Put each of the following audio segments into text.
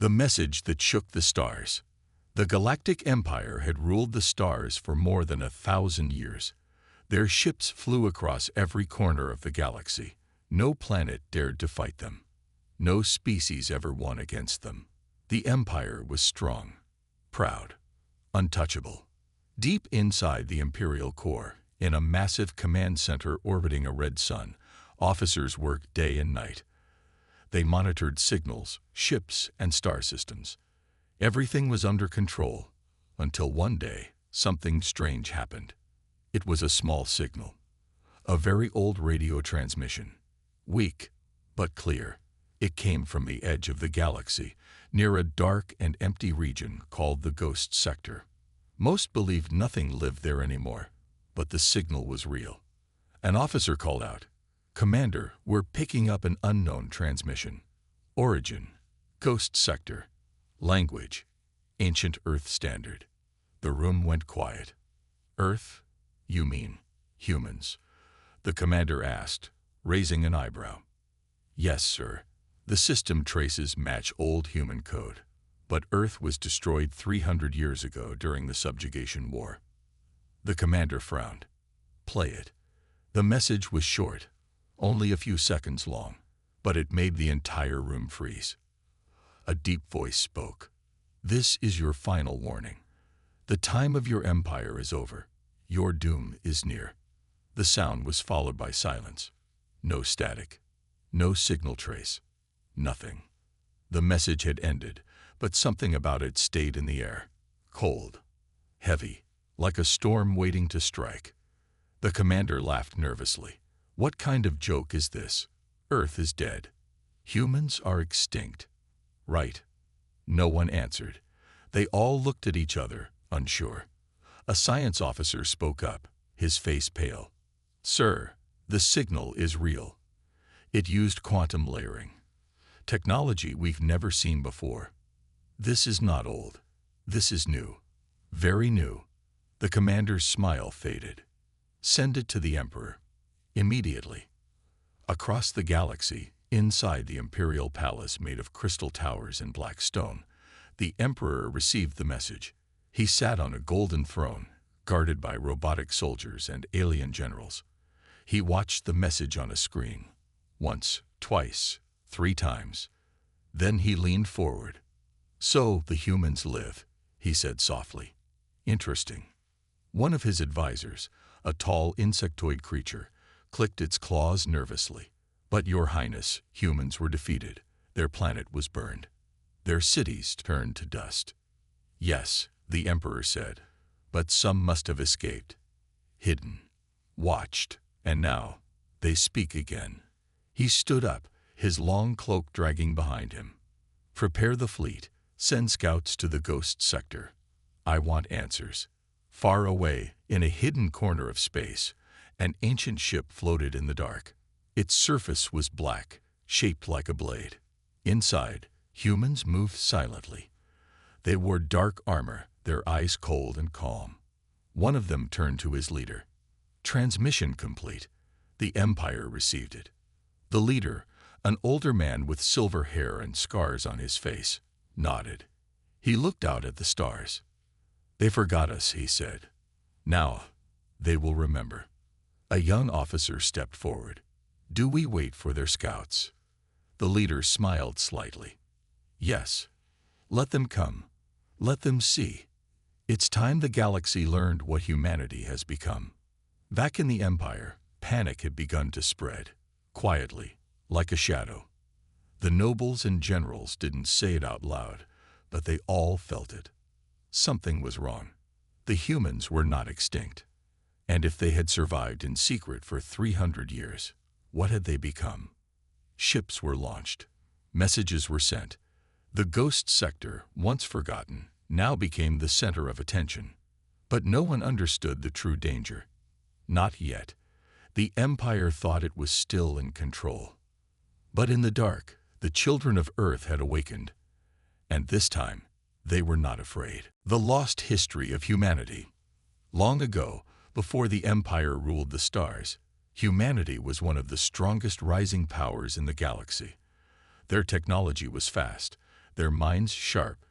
The message that shook the stars. The Galactic Empire had ruled the stars for more than 1,000 years. Their ships flew across every corner of the galaxy. No planet dared to fight them. No species ever won against them. The Empire was strong, proud, untouchable. Deep inside the Imperial core, in a massive command center orbiting a red sun, officers worked day and night. They monitored signals, ships, and star systems. Everything was under control, until one day, something strange happened. It was a small signal. A very old radio transmission. Weak, but clear. It came from the edge of the galaxy, near a dark and empty region called the Ghost Sector. Most believed nothing lived there anymore, but the signal was real. An officer called out, "Commander, we're picking up an unknown transmission. Origin, Ghost Sector. Language, Ancient Earth Standard." The room went quiet. "Earth? You mean humans?" the commander asked, raising an eyebrow. "Yes, sir. The system traces match old human code, but Earth was destroyed 300 years ago during the Subjugation War." The commander frowned. "Play it." The message was short, only a few seconds long, but it made the entire room freeze. A deep voice spoke. "This is your final warning. The time of your empire is over. Your doom is near." The sound was followed by silence. No static, no signal trace, nothing. The message had ended, but something about it stayed in the air. Cold, heavy, like a storm waiting to strike. The commander laughed nervously. "What kind of joke is this? Earth is dead. Humans are extinct. Right?" No one answered. They all looked at each other, unsure. A science officer spoke up, his face pale. "Sir, the signal is real. It used quantum layering. Technology we've never seen before. This is not old. This is new. Very new." The commander's smile faded. "Send it to the Emperor. Immediately." Across the galaxy, inside the Imperial Palace made of crystal towers and black stone, the Emperor received the message. He sat on a golden throne, guarded by robotic soldiers and alien generals. He watched the message on a screen. Once, twice, 3 times. Then he leaned forward. "So the humans live," he said softly. "Interesting." One of his advisors, a tall insectoid creature, clicked its claws nervously. "But Your Highness, humans were defeated. Their planet was burned. Their cities turned to dust." "Yes," the Emperor said, "but some must have escaped. Hidden. Watched. And now, they speak again." He stood up, his long cloak dragging behind him. "Prepare the fleet. Send scouts to the Ghost Sector. I want answers." Far away, in a hidden corner of space, an ancient ship floated in the dark. Its surface was black, shaped like a blade. Inside, humans moved silently. They wore dark armor, their eyes cold and calm. One of them turned to his leader. "Transmission complete." The Empire received it. The leader, an older man with silver hair and scars on his face, nodded. He looked out at the stars. "They forgot us," he said. "Now, they will remember." A young officer stepped forward. "Do we wait for their scouts?" The leader smiled slightly. "Yes. Let them come. Let them see. It's time the galaxy learned what humanity has become." Back in the Empire, panic had begun to spread, quietly, like a shadow. The nobles and generals didn't say it out loud, but they all felt it. Something was wrong. The humans were not extinct. And if they had survived in secret for 300 years, what had they become? Ships were launched. Messages were sent. The Ghost Sector, once forgotten, now became the center of attention. But no one understood the true danger. Not yet. The Empire thought it was still in control. But in the dark, the children of Earth had awakened. And this time, they were not afraid. The lost history of humanity. Long ago, before the Empire ruled the stars, humanity was one of the strongest rising powers in the galaxy. Their technology was fast, their minds sharp,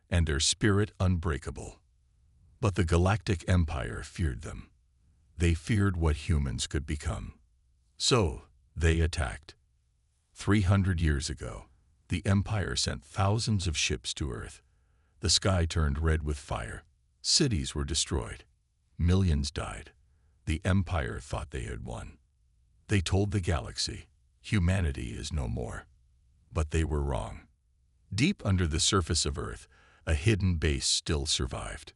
and their spirit unbreakable. But the Galactic Empire feared them. They feared what humans could become. So, they attacked. 300 years ago, the Empire sent thousands of ships to Earth. The sky turned red with fire. Cities were destroyed. Millions died. The Empire thought they had won. They told the galaxy, humanity is no more. But they were wrong. Deep under the surface of Earth, a hidden base still survived.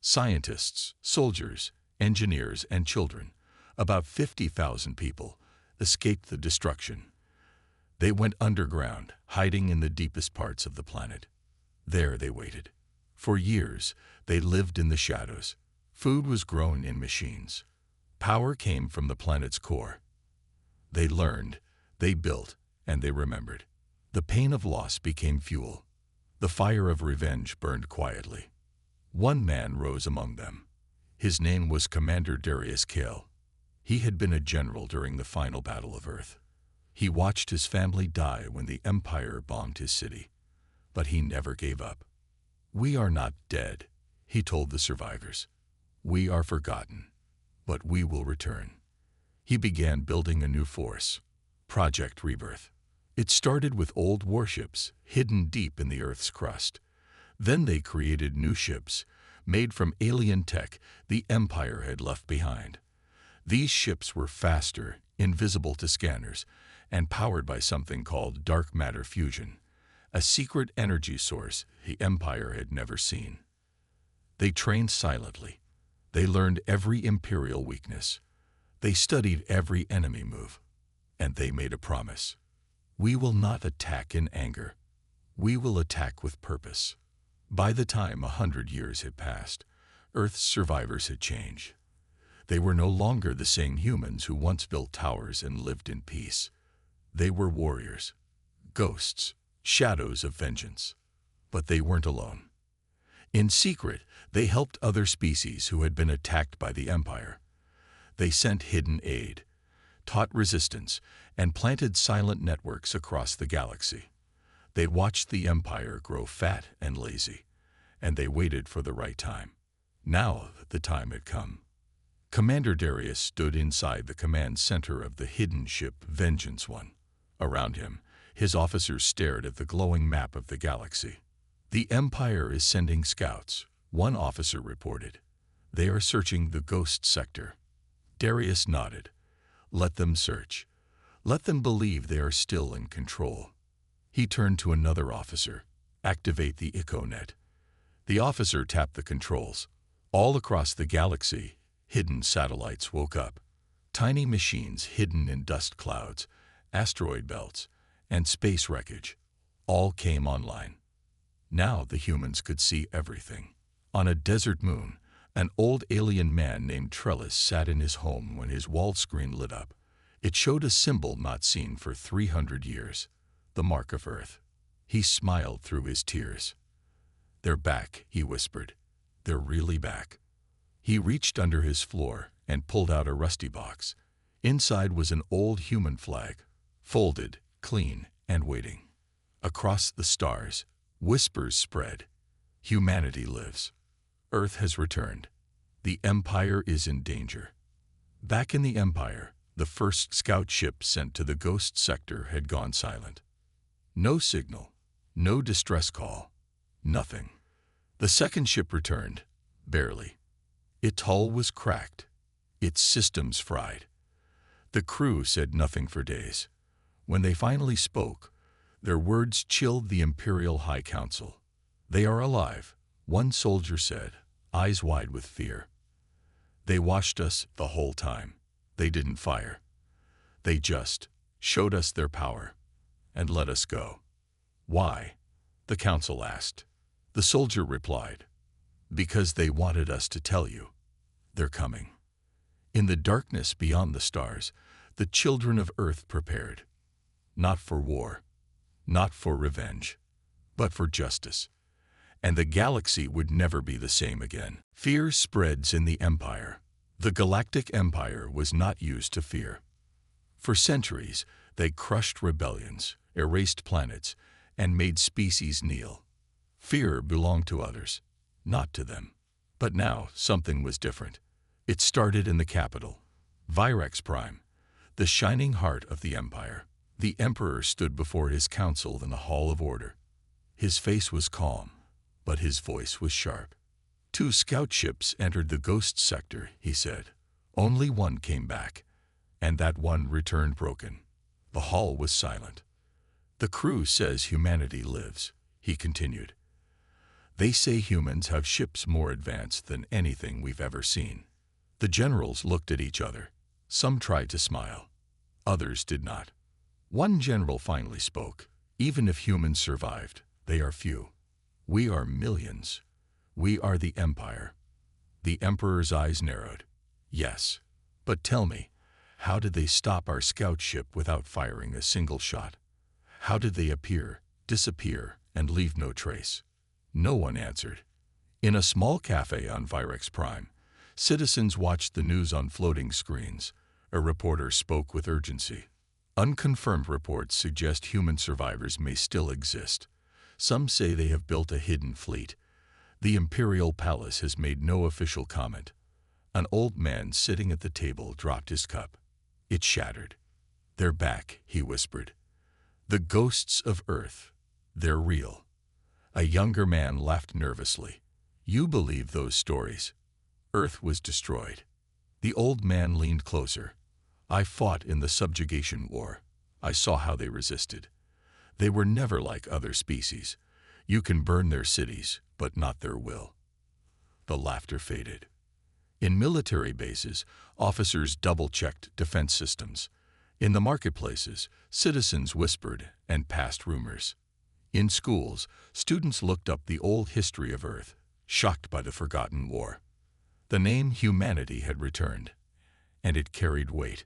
Scientists, soldiers, engineers, and children, about 50,000 people, escaped the destruction. They went underground, hiding in the deepest parts of the planet. There they waited. For years, they lived in the shadows. Food was grown in machines. Power came from the planet's core. They learned, they built, and they remembered. The pain of loss became fuel. The fire of revenge burned quietly. One man rose among them. His name was Commander Darius Kale. He had been a general during the final battle of Earth. He watched his family die when the Empire bombed his city. But he never gave up. "We are not dead," he told the survivors. "We are forgotten, but we will return." He began building a new force, Project Rebirth. It started with old warships hidden deep in the Earth's crust. Then they created new ships, made from alien tech the Empire had left behind. These ships were faster, invisible to scanners, and powered by something called dark matter fusion, a secret energy source the Empire had never seen. They trained silently. They learned every Imperial weakness. They studied every enemy move. And they made a promise. "We will not attack in anger. We will attack with purpose." By the time 100 years had passed, Earth's survivors had changed. They were no longer the same humans who once built towers and lived in peace. They were warriors, ghosts, shadows of vengeance. But they weren't alone. In secret, they helped other species who had been attacked by the Empire. They sent hidden aid, taught resistance, and planted silent networks across the galaxy. They watched the Empire grow fat and lazy, and they waited for the right time. Now the time had come. Commander Darius stood inside the command center of the hidden ship Vengeance One. Around him, his officers stared at the glowing map of the galaxy. "The Empire is sending scouts," one officer reported. "They are searching the Ghost Sector." Darius nodded. "Let them search. Let them believe they are still in control." He turned to another officer. "Activate the EchoNet." The officer tapped the controls. All across the galaxy, hidden satellites woke up. Tiny machines hidden in dust clouds, asteroid belts, and space wreckage all came online. Now the humans could see everything. On a desert moon, an old alien man named Trellis sat in his home when his wall screen lit up. It showed a symbol not seen for 300 years, the mark of Earth. He smiled through his tears. "They're back," he whispered. "They're really back." He reached under his floor and pulled out a rusty box. Inside was an old human flag, folded, clean, and waiting. Across the stars, whispers spread. Humanity lives. Earth has returned. The Empire is in danger. Back in the Empire, the first scout ship sent to the Ghost Sector had gone silent. No signal, no distress call, nothing. The second ship returned, barely. Its hull was cracked, its systems fried. The crew said nothing for days. When they finally spoke, their words chilled the Imperial High Council. "They are alive," one soldier said, eyes wide with fear. "They watched us the whole time. They didn't fire. They just showed us their power and let us go." "Why?" the council asked. The soldier replied, "Because they wanted us to tell you. They're coming." In the darkness beyond the stars, the children of Earth prepared. Not for war, not for revenge, but for justice. And the galaxy would never be the same again. Fear spreads in the Empire. The Galactic Empire was not used to fear. For centuries, they crushed rebellions, erased planets, and made species kneel. Fear belonged to others, not to them. But now something was different. It started in the capital, Virex Prime, the shining heart of the Empire. The Emperor stood before his council in the Hall of Order. His face was calm, but his voice was sharp. 2 scout ships entered the Ghost Sector, he said. Only one came back, and that one returned broken. The hall was silent. The crew says humanity lives, he continued. They say humans have ships more advanced than anything we've ever seen. The generals looked at each other. Some tried to smile. Others did not. One general finally spoke. Even if humans survived, they are few. We are millions. We are the Empire. The Emperor's eyes narrowed. Yes, but tell me, how did they stop our scout ship without firing a single shot? How did they appear, disappear, and leave no trace? No one answered. In a small cafe on Virex Prime, citizens watched the news on floating screens. A reporter spoke with urgency. Unconfirmed reports suggest human survivors may still exist. Some say they have built a hidden fleet. The Imperial Palace has made no official comment. An old man sitting at the table dropped his cup. It shattered. They're back, he whispered. The ghosts of Earth. They're real. A younger man laughed nervously. You believe those stories. Earth was destroyed. The old man leaned closer. I fought in the subjugation war. I saw how they resisted. They were never like other species. You can burn their cities, but not their will. The laughter faded. In military bases, officers double-checked defense systems. In the marketplaces, citizens whispered and passed rumors. In schools, students looked up the old history of Earth, shocked by the forgotten war. The name humanity had returned, and it carried weight.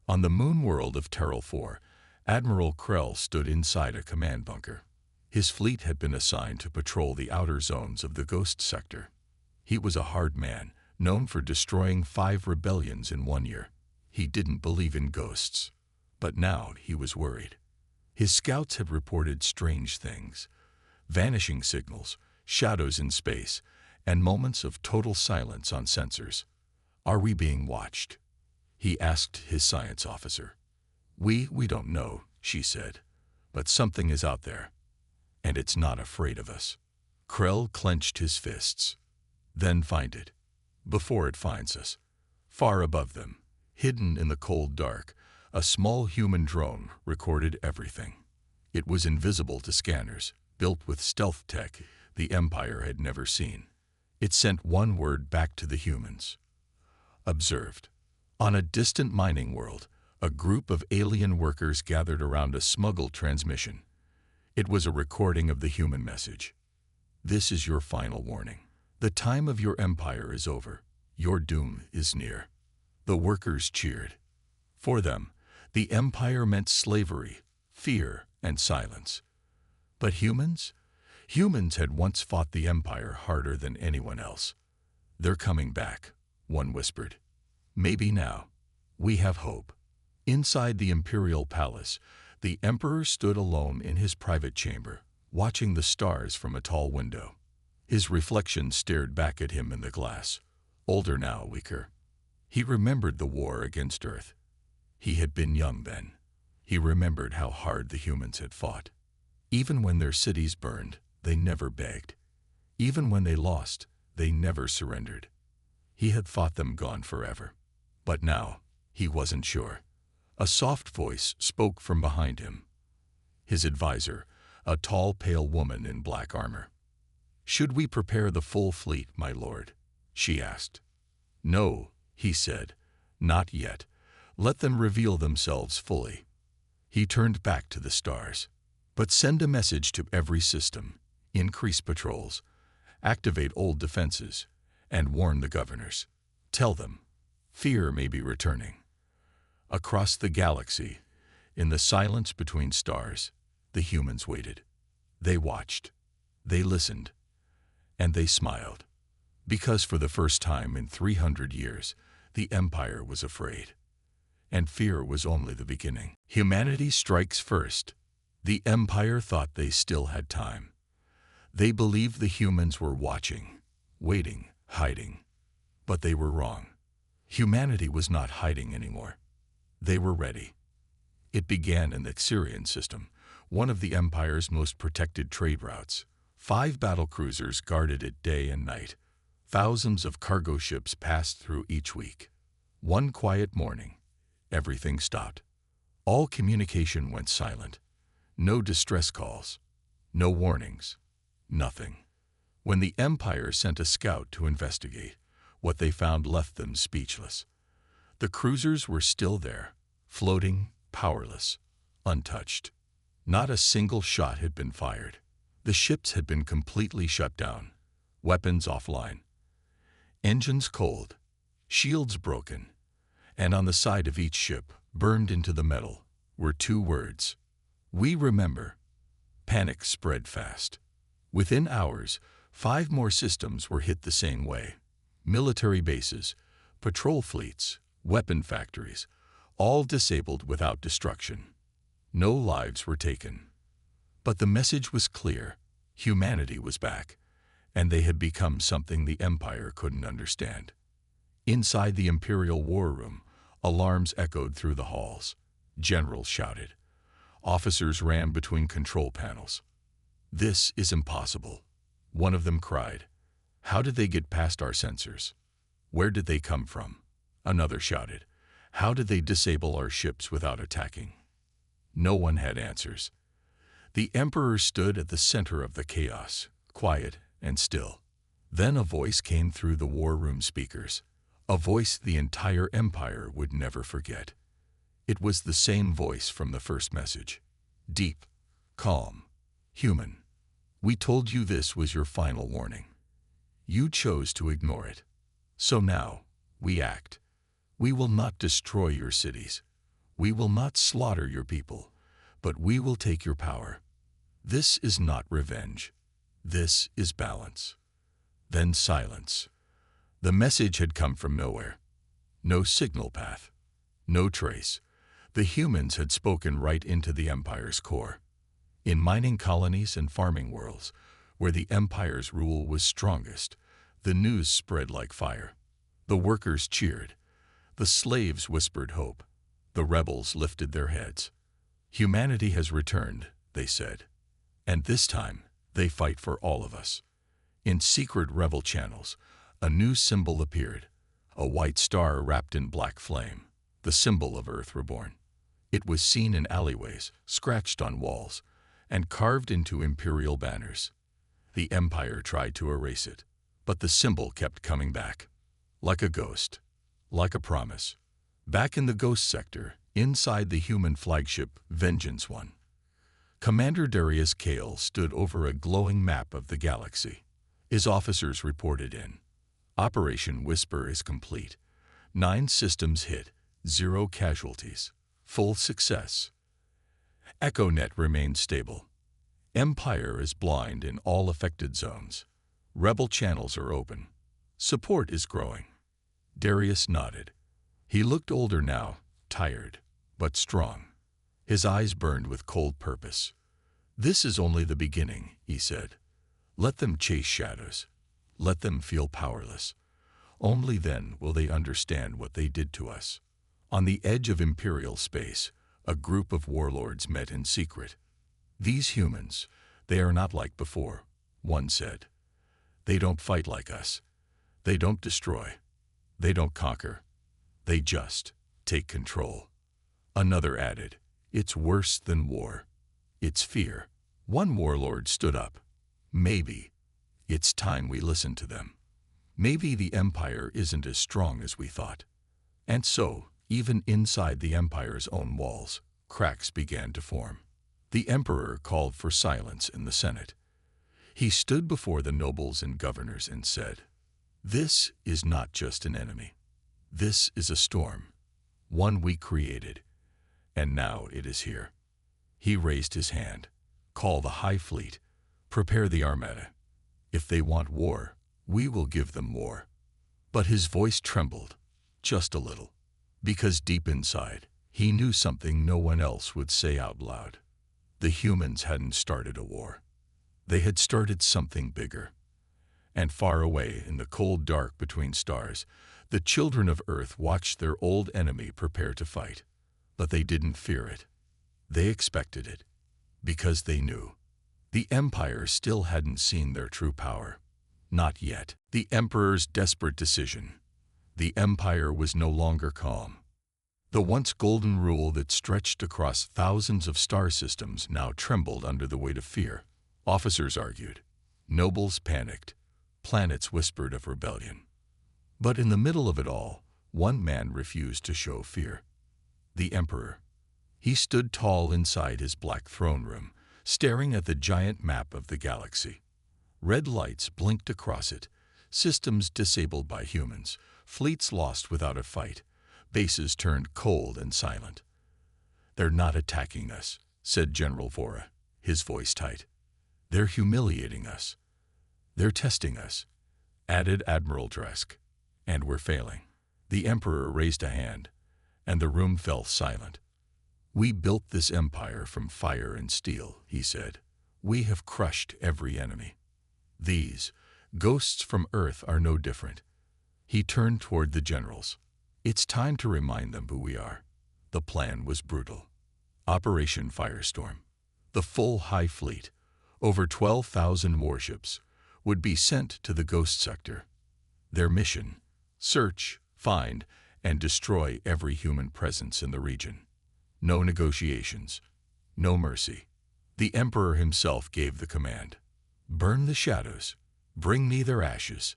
On the moon world of Terral 4, Admiral Krell stood inside a command bunker. His fleet had been assigned to patrol the outer zones of the Ghost Sector. He was a hard man, known for destroying 5 rebellions in 1 year. He didn't believe in ghosts. But now he was worried. His scouts had reported strange things. Vanishing signals, shadows in space, and moments of total silence on sensors. Are we being watched? He asked his science officer. We don't know, she said. But something is out there. And it's not afraid of us. Krell clenched his fists. Then find it. Before it finds us. Far above them, hidden in the cold dark, a small human drone recorded everything. It was invisible to scanners, built with stealth tech the Empire had never seen. It sent one word back to the humans. Observed. On a distant mining world, a group of alien workers gathered around a smuggled transmission. It was a recording of the human message. This is your final warning. The time of your empire is over. Your doom is near. The workers cheered. For them, the empire meant slavery, fear, and silence. But humans? Humans had once fought the empire harder than anyone else. They're coming back, one whispered. Maybe now. We have hope. Inside the Imperial Palace, the Emperor stood alone in his private chamber, watching the stars from a tall window. His reflection stared back at him in the glass, older now, weaker. He remembered the war against Earth. He had been young then. He remembered how hard the humans had fought. Even when their cities burned, they never begged. Even when they lost, they never surrendered. He had thought them gone forever. But now, he wasn't sure. A soft voice spoke from behind him. His advisor, a tall, pale woman in black armor. Should we prepare the full fleet, my lord? She asked. No, he said. Not yet. Let them reveal themselves fully. He turned back to the stars. But send a message to every system. Increase patrols. Activate old defenses. And warn the governors. Tell them. Fear may be returning. Across the galaxy, in the silence between stars, the humans waited. They watched. They listened. And they smiled. Because for the first time in 300 years, the Empire was afraid. And fear was only the beginning. Humanity strikes first. The Empire thought they still had time. They believed the humans were watching, waiting, hiding. But they were wrong. Humanity was not hiding anymore. They were ready. It began in the Syrian system, one of the Empire's most protected trade routes. 5 battlecruisers guarded it day and night. Thousands of cargo ships passed through each week. One quiet morning, everything stopped. All communication went silent. No distress calls, no warnings, nothing. When the Empire sent a scout to investigate, what they found left them speechless. The cruisers were still there, floating, powerless, untouched. Not a single shot had been fired. The ships had been completely shut down, weapons offline, engines cold, shields broken, and on the side of each ship, burned into the metal, were 2 words: "We remember." Panic spread fast. Within hours, 5 more systems were hit the same way. Military bases, patrol fleets, weapon factories, all disabled without destruction. No lives were taken. But the message was clear. Humanity was back, and they had become something the Empire couldn't understand. Inside the Imperial War Room, alarms echoed through the halls. Generals shouted. Officers ran between control panels. "This is impossible," one of them cried. "How did they get past our sensors? Where did they come from?" Another shouted. "How did they disable our ships without attacking?" No one had answers. The Emperor stood at the center of the chaos, quiet and still. Then a voice came through the war room speakers, a voice the entire Empire would never forget. It was the same voice from the first message. Deep, calm, human. "We told you this was your final warning. You chose to ignore it. So now, we act. We will not destroy your cities. We will not slaughter your people, but we will take your power. This is not revenge. This is balance." Then silence. The message had come from nowhere. No signal path. No trace. The humans had spoken right into the Empire's core. In mining colonies and farming worlds, where the Empire's rule was strongest, the news spread like fire. The workers cheered. The slaves whispered hope. The rebels lifted their heads. "Humanity has returned," they said. "And this time, they fight for all of us." In secret rebel channels, a new symbol appeared, a white star wrapped in black flame, the symbol of Earth reborn. It was seen in alleyways, scratched on walls, and carved into Imperial banners. The Empire tried to erase it, but the symbol kept coming back. Like a ghost, like a promise. Back in the Ghost Sector, inside the human flagship Vengeance One, Commander Darius Kale stood over a glowing map of the galaxy. His officers reported in. "Operation Whisper is complete. 9 systems hit, 0 casualties. Full success. EchoNet remains stable. Empire is blind in all affected zones. Rebel channels are open. Support is growing." Darius nodded. He looked older now, tired, but strong. His eyes burned with cold purpose. "This is only the beginning," he said. "Let them chase shadows. Let them feel powerless. Only then will they understand what they did to us." On the edge of Imperial space, a group of warlords met in secret. "These humans, they are not like before," one said. "They don't fight like us. They don't destroy. They don't conquer. They just take control." Another added, "It's worse than war. It's fear." One warlord stood up. "Maybe it's time we listen to them. Maybe the Empire isn't as strong as we thought." And so, even inside the Empire's own walls, cracks began to form. The Emperor called for silence in the Senate. He stood before the nobles and governors and said, "This is not just an enemy. This is a storm, one we created, and now it is here." He raised his hand. "Call the High Fleet. Prepare the Armada. If they want war, we will give them war." But his voice trembled, just a little, because deep inside, he knew something no one else would say out loud. The humans hadn't started a war. They had started something bigger. And far away in the cold dark between stars, the children of Earth watched their old enemy prepare to fight. But they didn't fear it. They expected it. Because they knew. The Empire still hadn't seen their true power. Not yet. The Emperor's desperate decision. The Empire was no longer calm. The once golden rule that stretched across thousands of star systems now trembled under the weight of fear. Officers argued. Nobles panicked. Planets whispered of rebellion. But in the middle of it all, one man refused to show fear. The Emperor. He stood tall inside his black throne room, staring at the giant map of the galaxy. Red lights blinked across it, systems disabled by humans, fleets lost without a fight, bases turned cold and silent. "They're not attacking us," said General Vora, his voice tight. "They're humiliating us. They're testing us," added Admiral Dresk. "And we're failing." The Emperor raised a hand, and the room fell silent. "We built this empire from fire and steel," he said. "We have crushed every enemy. These ghosts from Earth are no different." He turned toward the generals. "It's time to remind them who we are." The plan was brutal. Operation Firestorm. The full High Fleet, over 12,000 warships, would be sent to the Ghost Sector. Their mission: search, find, and destroy every human presence in the region. No negotiations, no mercy. The Emperor himself gave the command. "Burn the shadows. Bring me their ashes."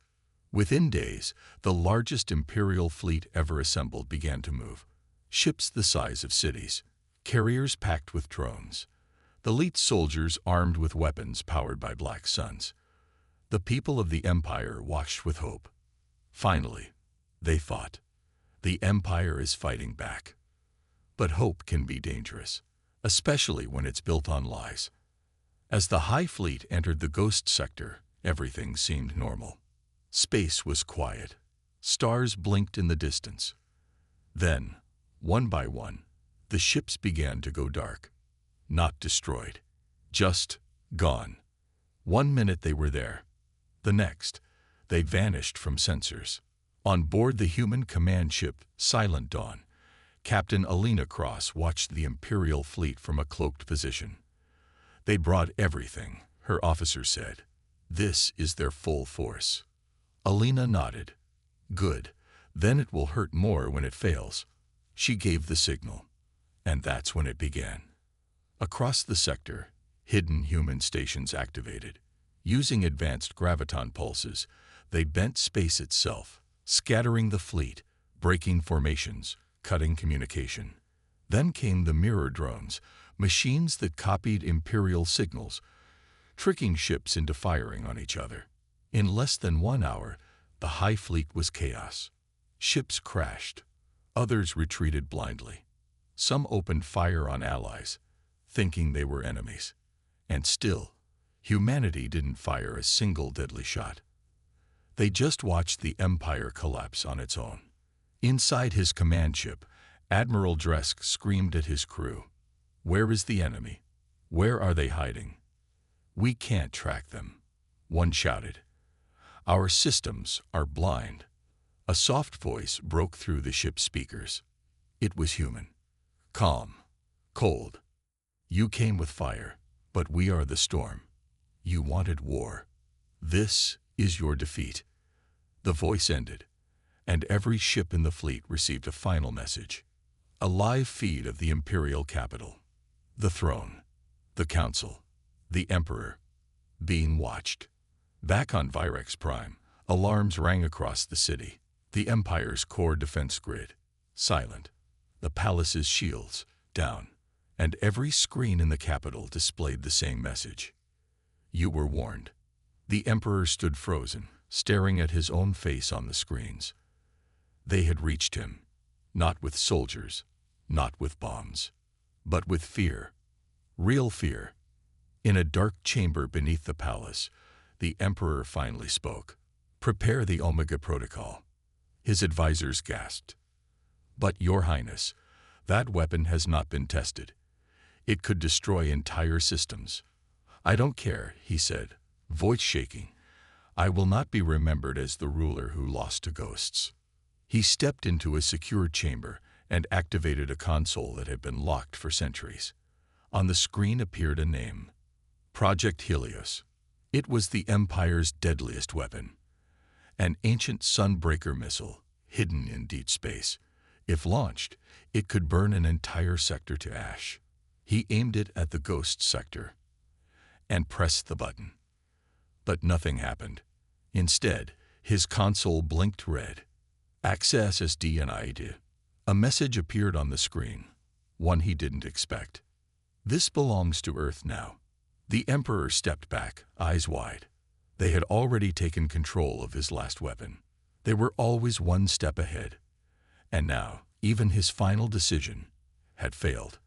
Within days, the largest Imperial fleet ever assembled began to move. Ships the size of cities, carriers packed with drones, the elite soldiers armed with weapons powered by black suns. The people of the Empire watched with hope. Finally, they thought, the Empire is fighting back. But hope can be dangerous, especially when it's built on lies. As the High Fleet entered the Ghost Sector, everything seemed normal. Space was quiet. Stars blinked in the distance. Then, one by one, the ships began to go dark. Not destroyed, just gone. One minute they were there. The next, they vanished from sensors. On board the human command ship Silent Dawn, Captain Alina Cross watched the Imperial fleet from a cloaked position. "They brought everything," her officer said. "This is their full force." Alina nodded. "Good. Then it will hurt more when it fails." She gave the signal. And that's when it began. Across the sector, hidden human stations activated. Using advanced graviton pulses, they bent space itself, scattering the fleet, breaking formations, cutting communication. Then came the mirror drones, machines that copied Imperial signals, tricking ships into firing on each other. In less than 1 hour, the High Fleet was chaos. Ships crashed. Others retreated blindly. Some opened fire on allies, thinking they were enemies. And still, humanity didn't fire a single deadly shot. They just watched the Empire collapse on its own. Inside his command ship, Admiral Dresk screamed at his crew. "Where is the enemy? Where are they hiding? We can't track them." One shouted. "Our systems are blind." A soft voice broke through the ship's speakers. It was human. Calm. Cold. "You came with fire, but we are the storm. You wanted war. This is your defeat." The voice ended, and every ship in the fleet received a final message. A live feed of the Imperial capital. The throne. The council. The Emperor. Being watched. Back on Virex Prime, alarms rang across the city. The Empire's core defense grid. Silent. The palace's shields. Down. And every screen in the capital displayed the same message. You were warned. The Emperor stood frozen, staring at his own face on the screens. They had reached him. Not with soldiers. Not with bombs. But with fear. Real fear. In a dark chamber beneath the palace, the Emperor finally spoke. "Prepare the Omega Protocol." His advisors gasped. "But, Your Highness, that weapon has not been tested. It could destroy entire systems. "I don't care," he said, voice shaking. "I will not be remembered as the ruler who lost to ghosts." He stepped into a secure chamber and activated a console that had been locked for centuries. On the screen appeared a name: Project Helios. It was the Empire's deadliest weapon. An ancient Sunbreaker missile, hidden in deep space. If launched, it could burn an entire sector to ash. He aimed it at the ghost sector and pressed the button. But nothing happened. Instead, his console blinked red. "Access SD and ID." A message appeared on the screen, one he didn't expect. "This belongs to Earth now." The Emperor stepped back, eyes wide. They had already taken control of his last weapon. They were always one step ahead. And now, even his final decision had failed.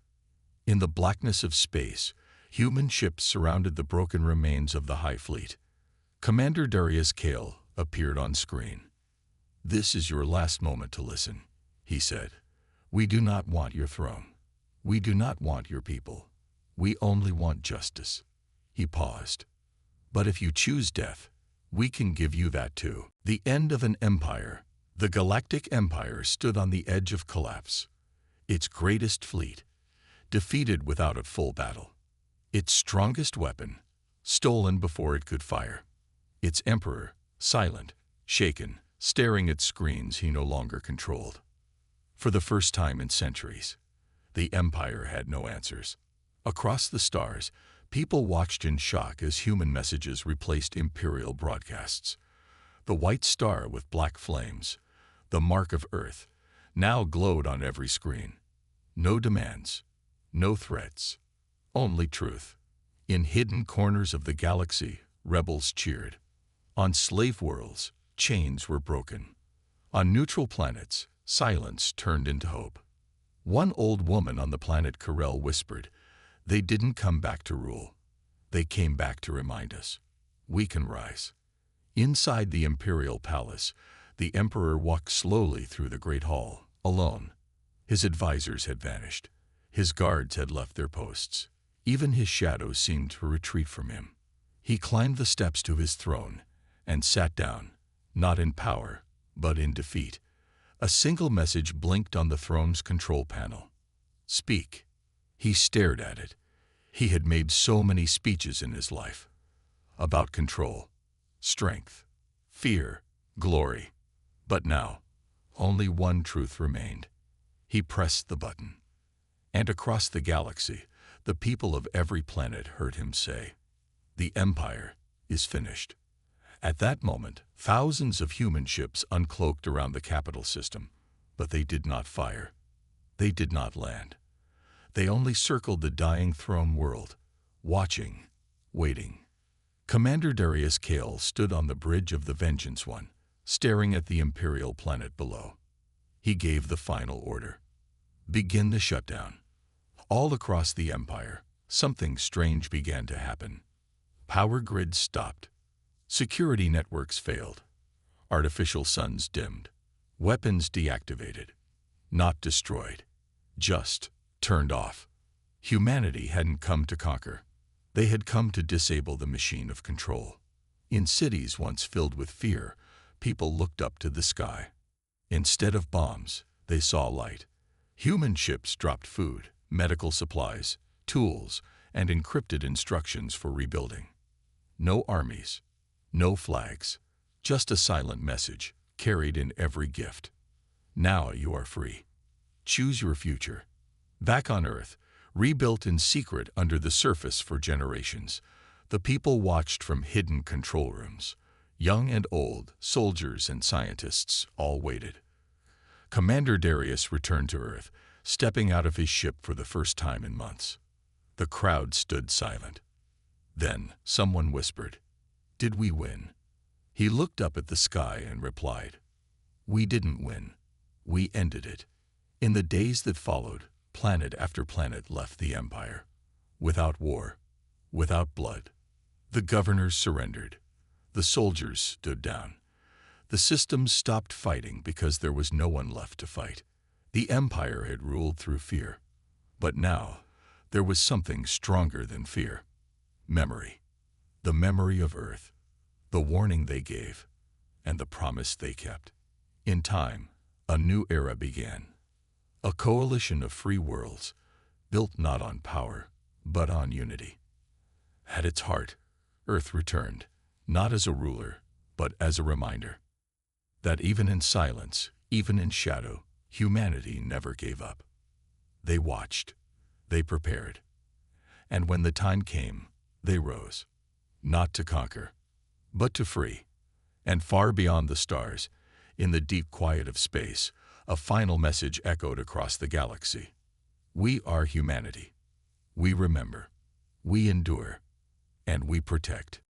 In the blackness of space, human ships surrounded the broken remains of the High Fleet. Commander Darius Kale appeared on screen. "This is your last moment to listen," he said. "We do not want your throne. We do not want your people. We only want justice." He paused. "But if you choose death, we can give you that too." The end of an empire. The Galactic Empire stood on the edge of collapse. Its greatest fleet, defeated without a full battle. Its strongest weapon, stolen before it could fire. Its emperor, silent, shaken, staring at screens he no longer controlled. For the first time in centuries, the Empire had no answers. Across the stars, people watched in shock as human messages replaced Imperial broadcasts. The white star with black flames, the mark of Earth, now glowed on every screen. No demands, no threats, only truth. In hidden corners of the galaxy, rebels cheered. On slave worlds, chains were broken. On neutral planets, silence turned into hope. One old woman on the planet Corel whispered, "They didn't come back to rule. They came back to remind us. We can rise." Inside the Imperial Palace, the Emperor walked slowly through the Great Hall, alone. His advisors had vanished. His guards had left their posts. Even his shadows seemed to retreat from him. He climbed the steps to his throne and sat down, not in power, but in defeat. A single message blinked on the throne's control panel. "Speak." He stared at it. He had made so many speeches in his life. About control, strength, fear, glory. But now, only one truth remained. He pressed the button. And across the galaxy, the people of every planet heard him say, "The Empire is finished." At that moment, thousands of human ships uncloaked around the capital system, but they did not fire. They did not land. They only circled the dying throne world, watching, waiting. Commander Darius Kale stood on the bridge of the Vengeance One, staring at the Imperial planet below. He gave the final order. "Begin the shutdown." All across the Empire, something strange began to happen. Power grids stopped. Security networks failed. Artificial suns dimmed. Weapons deactivated. Not destroyed. Just turned off. Humanity hadn't come to conquer. They had come to disable the machine of control. In cities once filled with fear, people looked up to the sky. Instead of bombs, they saw light. Human ships dropped food, medical supplies, tools, and encrypted instructions for rebuilding. No armies, no flags, just a silent message carried in every gift. "Now you are free. Choose your future." Back on Earth, rebuilt in secret under the surface for generations, the people watched from hidden control rooms. Young and old, soldiers and scientists all waited. Commander Darius returned to Earth, stepping out of his ship for the first time in months. The crowd stood silent. Then someone whispered, "Did we win?" He looked up at the sky and replied, "We didn't win. We ended it." In the days that followed, planet after planet left the Empire. Without war, without blood. The governors surrendered. The soldiers stood down. The systems stopped fighting because there was no one left to fight. The Empire had ruled through fear. But now, there was something stronger than fear. Memory. The memory of Earth, the warning they gave, and the promise they kept. In time, a new era began. A coalition of free worlds, built not on power, but on unity. At its heart, Earth returned, not as a ruler, but as a reminder that even in silence, even in shadow, humanity never gave up. They watched, they prepared, and when the time came, they rose, not to conquer, but to free. And far beyond the stars, in the deep quiet of space, a final message echoed across the galaxy. We are humanity. We remember, we endure, and we protect.